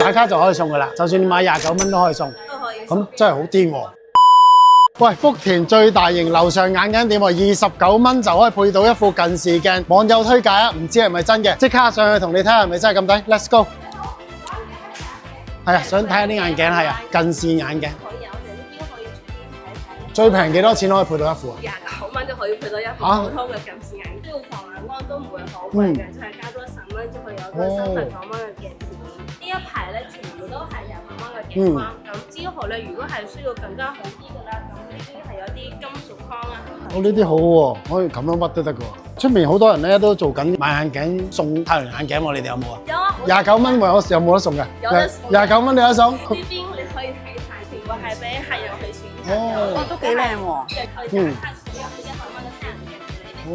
打卡就可以送噶啦，就算你買29蚊都可以送。都可以。咁真係好癲喎！喂，福田最大型樓上眼鏡店喎，29蚊就可以配到一副近視鏡，網友推介啊，唔知係咪真嘅？即刻上去同你睇下係咪真係咁抵 ，Let's go！ 係啊，想睇下啲眼鏡係啊，近視眼鏡。可以啊，我哋呢邊可以隨便睇一睇。最平幾多錢可以配到一副啊29蚊就可以配到一副普通嘅近視眼鏡，呢個防藍光都唔會好貴嘅，就係加多10蚊就可以有個39蚊嘅鏡片。呢一排咧全部都係28蚊嘅鏡框，咁之後咧如果係需要更加好啲嘅啦，咁呢啲係有啲金屬框啊。哦，呢啲好喎，可以咁樣屈都得嘅喎。出面好多人咧都做緊買眼鏡送太陽眼鏡喎，你哋有冇啊？有啊。29蚊有冇得送嘅？有得送。29蚊你有得送？呢邊你可以睇睇，全部係俾客人去選擇。哦，都幾靚喎。哦。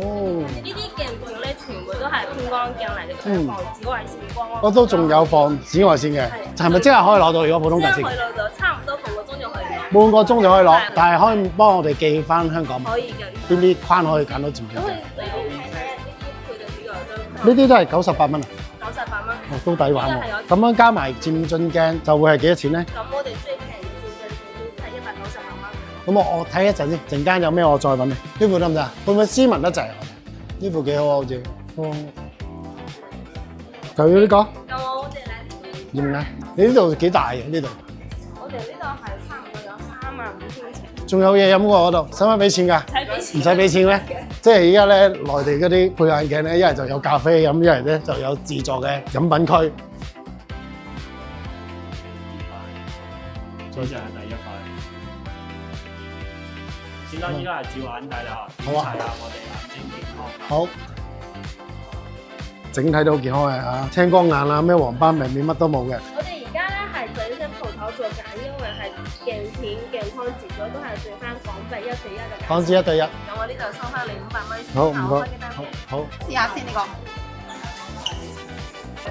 呢啲鏡片咧，全部都係偏光鏡嚟嘅，防紫外線光。我都仲有防紫外線嘅，係咪即刻可以攞到？如果普通近視？即刻可以攞到，差唔多半個鐘就可以攞。半個鐘就可以攞，但係可以幫我哋寄翻香港。可以嘅。邊啲框可以揀到漸進鏡？都可以睇睇呢啲配到呢個都。呢啲都係98蚊啊！ 98蚊。哦，都抵玩喎。咁樣加埋漸進鏡就會係幾多錢咧？咁我哋最平嘅漸進鏡都係198蚊。咁我睇一陣先，陣間有咩我再揾你。呢副得唔得啊？會唔會斯文得滯啊？呢副幾好啊，好似。就要呢個？咁我哋嚟。點解？你呢度幾大嘅呢度？我哋呢度係差唔多有35000尺。仲有嘢飲喎嗰度，使唔使俾錢㗎？唔使俾錢咩？即係而家咧，內地嗰啲配眼鏡咧，一係就有咖啡飲，一係咧就有自助嘅飲品區。再就係第一塊。先啦，依家係照眼睇啦，好啊，係啊，我哋眼睛健康。好，整體都好健康嘅啊，青光眼啊，咩黃斑病變乜都冇嘅。我哋而家咧係整間鋪頭做緊，因為係鏡片、鏡框截咗都係剩翻港幣1對1嘅價。港紙1對1。咁我呢度收翻你500蚊先。好，唔該。好。試下先呢個。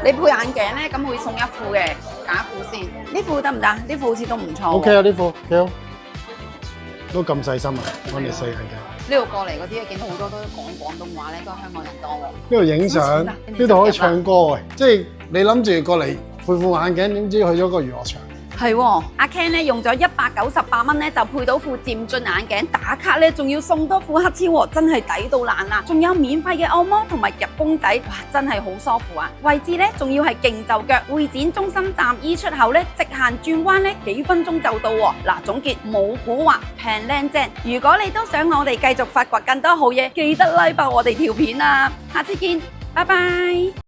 你配眼鏡咧，咁會送一副嘅假副先。呢副得唔得？呢副好似都唔錯。OK 啊，呢副幾好。都咁細心啊，我哋細眼鏡。呢度過嚟嗰啲見到好多都講廣東話咧，都係香港人多喎。呢度影相，呢度可以唱歌嘅，即係你諗住過嚟配副眼鏡，點知去咗個娛樂場？係喎，阿 Ken 咧用咗198蚊咧就配到副漸進眼鏡，打卡咧仲要送多副黑超喎，真係抵到爛啦！仲有免費嘅按摩同埋入公仔，哇，真係好舒服啊！位置咧仲要係勁就腳，會展中心站 E 出口咧直行轉彎咧幾分鐘就到喎。嗱，總結冇蠱惑，平靚正。如果你都想我哋繼續發掘更多好嘢，記得 like 爆我哋條片啊！下次見，拜拜。